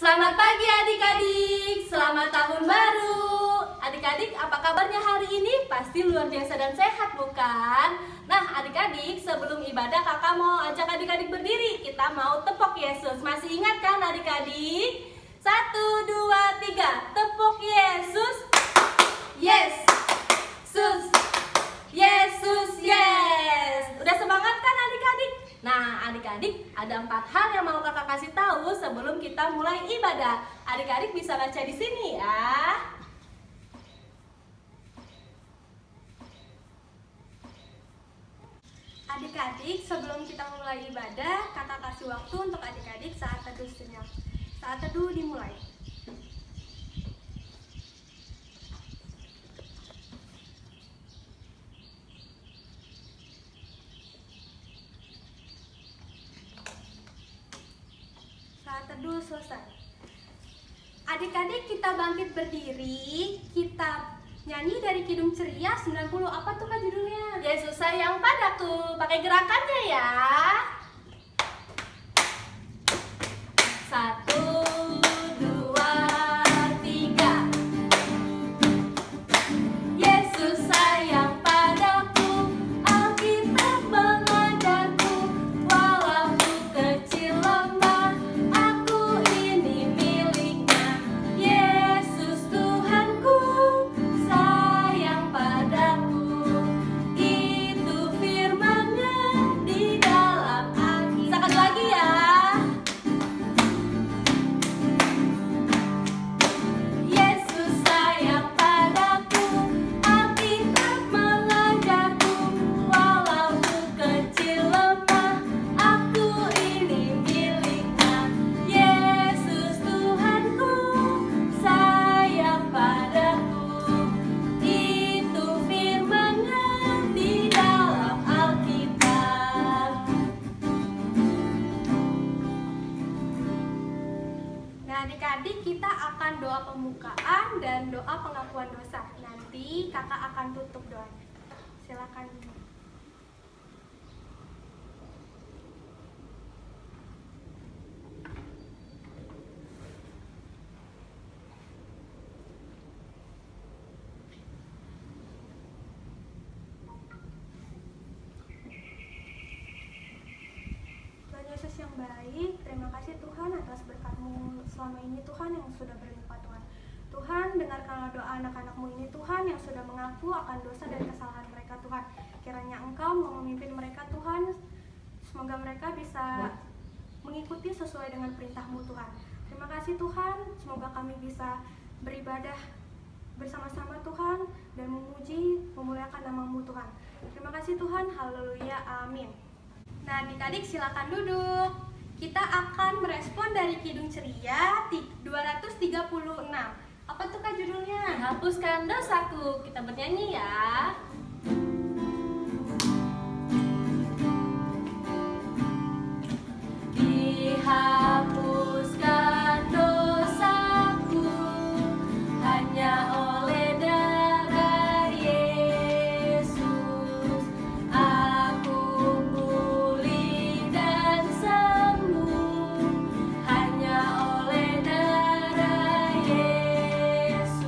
Selamat pagi adik-adik, selamat tahun baru. Adik-adik, apa kabarnya hari ini? Pasti luar biasa dan sehat bukan? Nah adik-adik, sebelum ibadah kakak mau ajak adik-adik berdiri. Kita mau tepuk Yesus. Masih ingat kan adik-adik? 1, 2, 3, tepuk Yesus. Yes, sus, Yesus, yes. Udah semangat kan adik-adik? Nah adik-adik, ada 4 hal yang mau kakak kasih tahu sebelum kita mulai ibadah. Adik-adik bisa baca di sini ya. Adik-adik, sebelum kita mulai ibadah, kakak kasih waktu untuk adik-adik saat teduh sejenak. Saat teduh dimulai. Saat teduh selesai. Adik-adik, kita bangkit berdiri. Kita nyanyi dari Kidung Ceria 90. Apa tuh Kak judulnya? Yesus sayang padaku. Pakai gerakannya ya. 1, 2, 3. Yesus sayang padaku, Alkitab mengajarku, walau ku kecil lemah, aku ini miliknya. Yesus Tuhanku, sayang padaku, itu firman-Nya di dalam Alkitab. Sekali lagi ya. Yesus sayang padaku, Alkitab mengajarku, walau ku kecil lemah, aku ini miliknya. Yesus Tuhanku, sayang padaku, itu firman-Nya di dalam Alkitab. Nah adik-adik, kita akan doa pembukaan dan doa pengakuan dosa. Nanti kakak akan tutup doanya. Silakan. Tuhan Yesus yang baik, terima kasih Tuhan atas berkat-Mu selama ini Tuhan yang sudah berlimpah Tuhan. Tuhan, dengarkanlah doa anak-anak-Mu ini Tuhan yang sudah mengaku akan dosa dan kesalahan mereka Tuhan. Kiranya Engkau mau memimpin mereka Tuhan, semoga mereka bisa mengikuti sesuai dengan perintah-Mu Tuhan. Terima kasih Tuhan, semoga kami bisa beribadah bersama-sama Tuhan dan memuji, memuliakan nama-Mu Tuhan. Terima kasih Tuhan, haleluya, amin. Nah adik-adik silakan duduk. Kita akan merespon dari Kidung Ceria 236. Apa tuh Kak judulnya? Hapuskan dosaku. Kita bernyanyi ya. Dihapuskan dosaku hanya oleh darah Yesus. Aku pulih dan sembuh hanya oleh darah Yesus.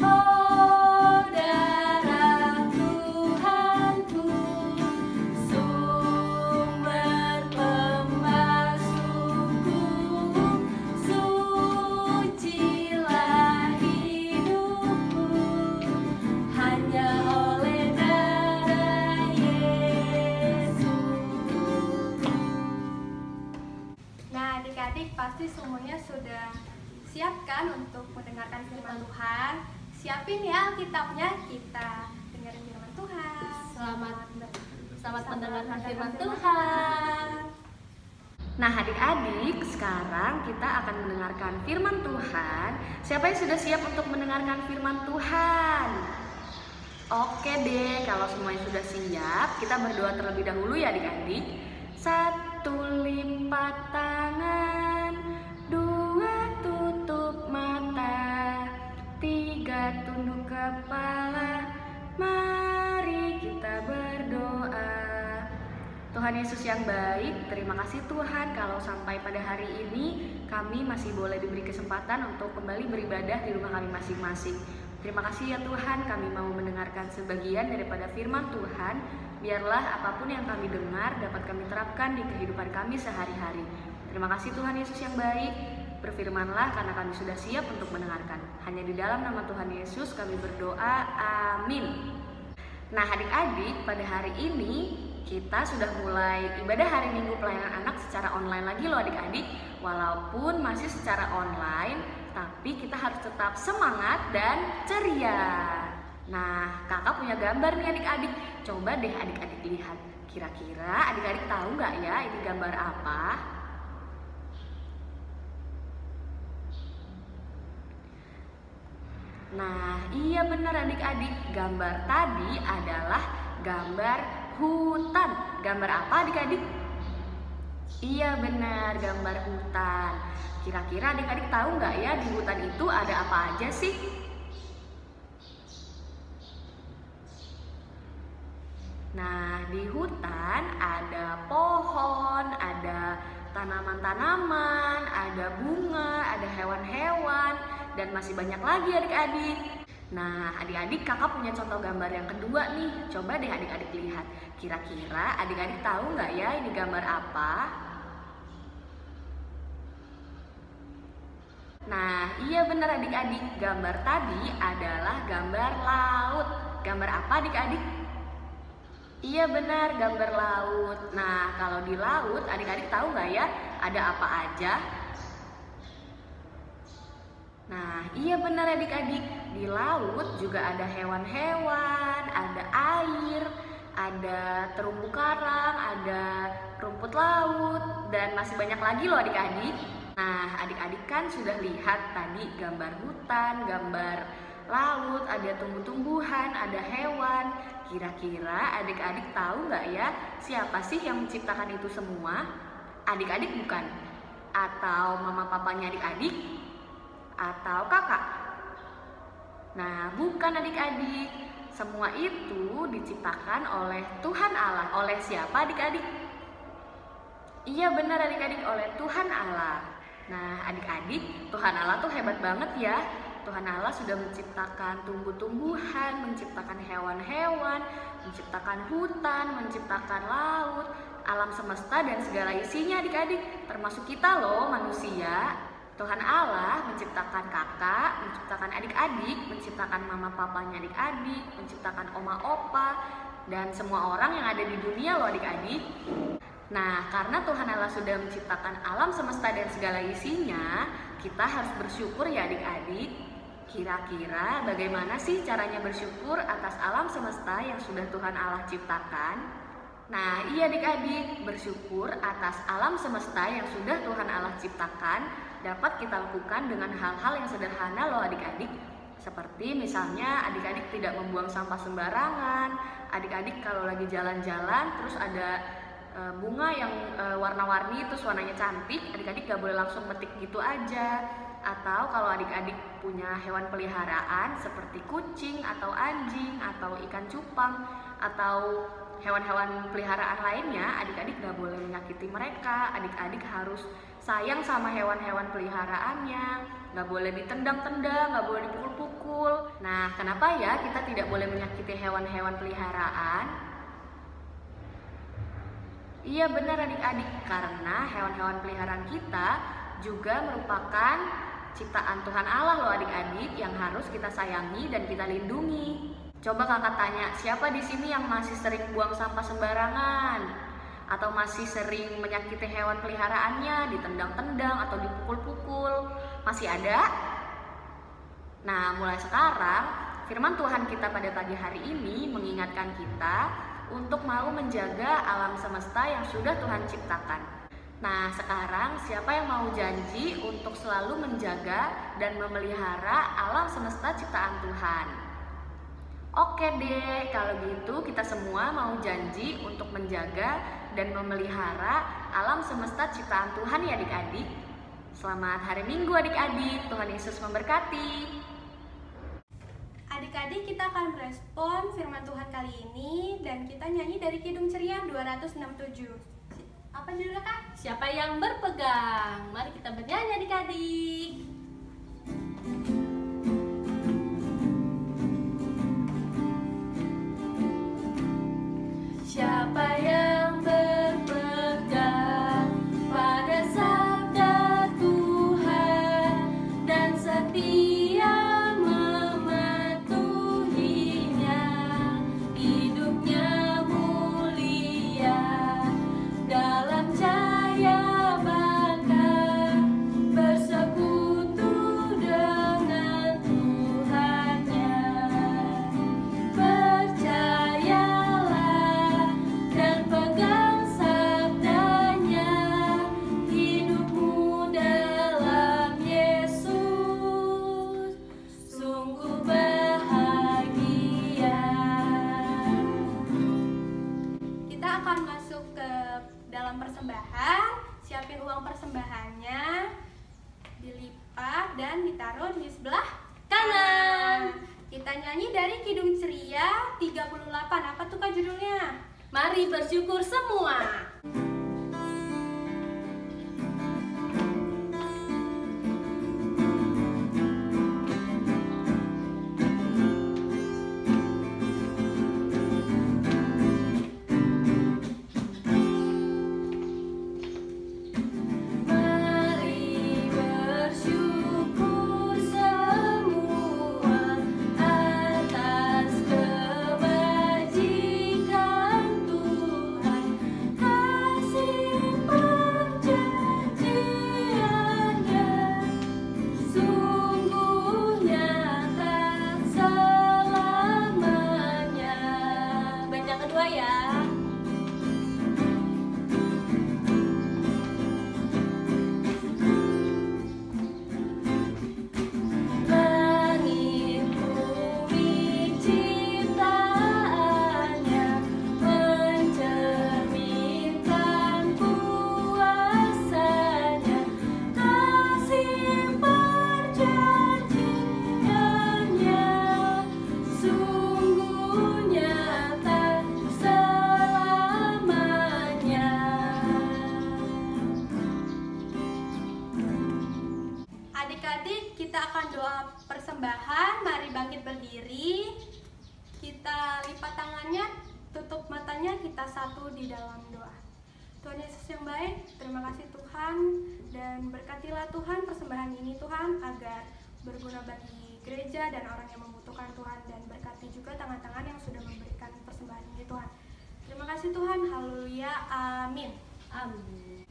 Oh darah Tuhanku, sumber pembasuhku, sucilah hidupku hanya oleh darah Yesus. Nah adik-adik pasti semuanya sudah siap kan untuk mendengarkan firman Tuhan. Siapin ya Alkitabnya, kita dengerin firman Tuhan. Selamat mendengarkan firman Tuhan. Nah adik-adik, sekarang kita akan mendengarkan firman Tuhan. Siapa yang sudah siap untuk mendengarkan firman Tuhan? Oke deh, kalau semuanya sudah siap, kita berdoa terlebih dahulu ya adik-adik. 1, lipat tangan, 2, tutup mata, 3, tunduk kepala. Mari kita berdoa. Tuhan Yesus yang baik, terima kasih Tuhan kalau sampai pada hari ini kami masih boleh diberi kesempatan untuk kembali beribadah di rumah kami masing-masing. Terima kasih ya Tuhan, kami mau mendengarkan sebagian daripada firman Tuhan. Biarlah apapun yang kami dengar dapat kami terapkan di kehidupan kami sehari-hari. Terima kasih Tuhan Yesus yang baik. Berfirmanlah karena kami sudah siap untuk mendengarkan. Hanya di dalam nama Tuhan Yesus kami berdoa. Amin. Nah adik-adik, pada hari ini kita sudah mulai ibadah hari Minggu pelayanan anak secara online lagi loh adik-adik. Walaupun masih secara online, tapi kita harus tetap semangat dan ceria. Nah, kakak punya gambar nih adik-adik. Coba deh adik-adik lihat. Kira-kira adik-adik tahu nggak ya ini gambar apa? Nah, iya benar adik-adik. Gambar tadi adalah gambar hutan. Gambar apa adik-adik? Iya benar, gambar hutan. Kira-kira adik-adik tahu nggak ya di hutan itu ada apa aja sih? Nah, di hutan ada pohon, ada tanaman-tanaman, ada bunga, ada hewan-hewan, dan masih banyak lagi adik-adik. Nah, adik-adik kakak punya contoh gambar yang kedua nih. Coba deh adik-adik lihat. Kira-kira adik-adik tahu nggak ya ini gambar apa? Nah, iya benar adik-adik. Gambar tadi adalah gambar laut. Gambar apa adik-adik? Iya benar, gambar laut. Nah, kalau di laut adik-adik tahu nggak ya ada apa aja? Nah, iya benar adik-adik. Di laut juga ada hewan-hewan, ada air, ada terumbu karang, ada rumput laut, dan masih banyak lagi loh adik-adik. Nah, adik-adik kan sudah lihat tadi gambar hutan, gambar laut, ada tumbuh-tumbuhan, ada hewan. Kira-kira adik-adik tahu nggak ya siapa sih yang menciptakan itu semua? Adik-adik bukan? Atau mama papanya adik-adik? Atau kakak? Nah, bukan adik-adik. Semua itu diciptakan oleh Tuhan Allah. Oleh siapa adik-adik? Iya benar adik-adik, oleh Tuhan Allah. Nah adik-adik, Tuhan Allah tuh hebat banget ya. Tuhan Allah sudah menciptakan tumbuh-tumbuhan, menciptakan hewan-hewan, menciptakan hutan, menciptakan laut, alam semesta dan segala isinya adik-adik. Termasuk kita loh manusia. Tuhan Allah menciptakan kakak, menciptakan adik-adik, menciptakan mama papanya adik-adik, menciptakan oma opa, dan semua orang yang ada di dunia loh adik-adik. Nah, karena Tuhan Allah sudah menciptakan alam semesta dan segala isinya, kita harus bersyukur ya adik-adik. Kira-kira bagaimana sih caranya bersyukur atas alam semesta yang sudah Tuhan Allah ciptakan? Nah, iya adik-adik, bersyukur atas alam semesta yang sudah Tuhan Allah ciptakan dapat kita lakukan dengan hal-hal yang sederhana loh adik-adik. Seperti misalnya adik-adik tidak membuang sampah sembarangan, adik-adik kalau lagi jalan-jalan terus ada bunga yang warna-warni terus warnanya cantik, adik-adik gak boleh langsung metik gitu aja. Atau kalau adik-adik punya hewan peliharaan seperti kucing atau anjing atau ikan cupang atau hewan-hewan peliharaan lainnya, adik-adik gak boleh menyakiti mereka. Adik-adik harus sayang sama hewan-hewan peliharaannya, gak boleh ditendang-tendang, gak boleh dipukul-pukul. Nah, kenapa ya kita tidak boleh menyakiti hewan-hewan peliharaan? Iya benar adik-adik, karena hewan-hewan peliharaan kita juga merupakan ciptaan Tuhan Allah loh adik-adik yang harus kita sayangi dan kita lindungi. Coba kakak tanya, siapa di sini yang masih sering buang sampah sembarangan? Atau masih sering menyakiti hewan peliharaannya, ditendang-tendang atau dipukul-pukul? Masih ada? Nah, mulai sekarang firman Tuhan kita pada pagi hari ini mengingatkan kita untuk mau menjaga alam semesta yang sudah Tuhan ciptakan. Nah, sekarang siapa yang mau janji untuk selalu menjaga dan memelihara alam semesta ciptaan Tuhan? Oke deh, kalau gitu kita semua mau janji untuk menjaga dan memelihara alam semesta ciptaan Tuhan ya adik-adik. Selamat hari Minggu adik-adik, Tuhan Yesus memberkati. Adik-adik, kita akan merespon firman Tuhan kali ini dan kita nyanyi dari Kidung Ceria 267. Apa judulnya Kak? Siapa yang berpegang? Mari kita bernyanyi adik-adik. Siapa yang berpegang pada sabda Tuhan dan setia mematuhinya, hidupnya mulia dalam cahaya bakar, bersekutu dengan Tuhannya. Percayalah dan pegang sabdanya, hidupmu dalam Yesus sungguh bahagia. Kita akan masuk ke dalam persembahan. Siapin uang persembahannya, dilipat dan ditaruh di sebelah Kanan. Kita nyanyi dari Kidung Ceria 38. Apa tuh Kak judulnya? Mari bersyukur semua. Mari bersyukur semua atas kebajikan Tuhan, kasih perjanjiannya sungguh nyata selamanya. Bait yang kedua ya. Langit bumi ciptaannya mencerminkan kuasanya, kasih perjanjiannya sungguh nyata selamanya. Adik-adik, kita akan doa persembahan. Mari bangkit berdiri. Kita lipat tangannya, tutup matanya, kita satu di dalam doa. Tuhan Yesus yang baik, terima kasih Tuhan, dan berkatilah Tuhan persembahan ini Tuhan, agar berguna bagi gereja dan orang yang membutuhkan Tuhan, dan berkati juga tangan-tangan yang sudah memberikan persembahan ini Tuhan. Terima kasih Tuhan, haleluya, amin. Amin.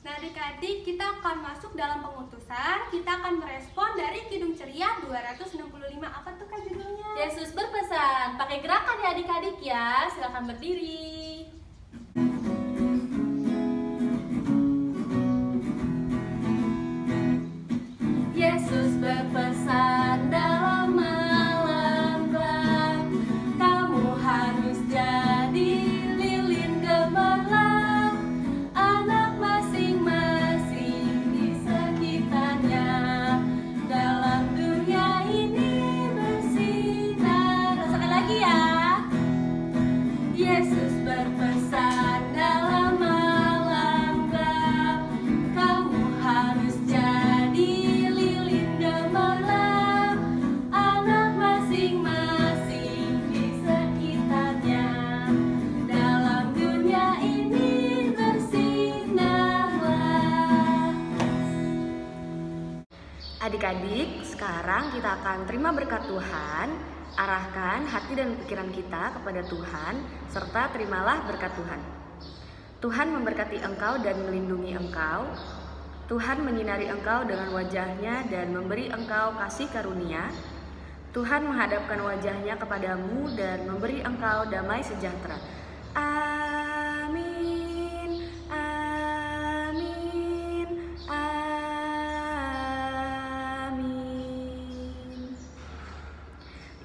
Nah adik-adik, kita akan masuk dalam pengutusan. Kita akan merespon dari Kidung Ceria 265. Apa tuh Kak judulnya? Yesus berpesan. Pakai gerakan ya adik-adik ya. Silakan berdiri. Yesus berpesan dalam malam gelap, kamu harus jadi lilin gemerlap, anak masing-masing di sekitarnya, dalam dunia ini bersinar. Rasakan lagi ya. Yesus berpesan dalam malam gelap, kamu harus jadi lilin gemerlap, anak masing-masing di sekitarnya, dalam dunia ini bersinarlah. Adik-adik, sekarang kita akan terima berkat Tuhan. Arahkan hati dan pikiran kita kepada Tuhan, serta terimalah berkat Tuhan. Tuhan memberkati engkau dan melindungi engkau. Tuhan menyinari engkau dengan wajahnya dan memberi engkau kasih karunia. Tuhan menghadapkan wajahnya kepadamu dan memberi engkau damai sejahtera. Amin, amin, amin.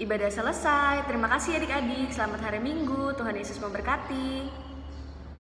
Ibadah selesai. Terima kasih adik-adik. Selamat hari Minggu. Tuhan Yesus memberkati.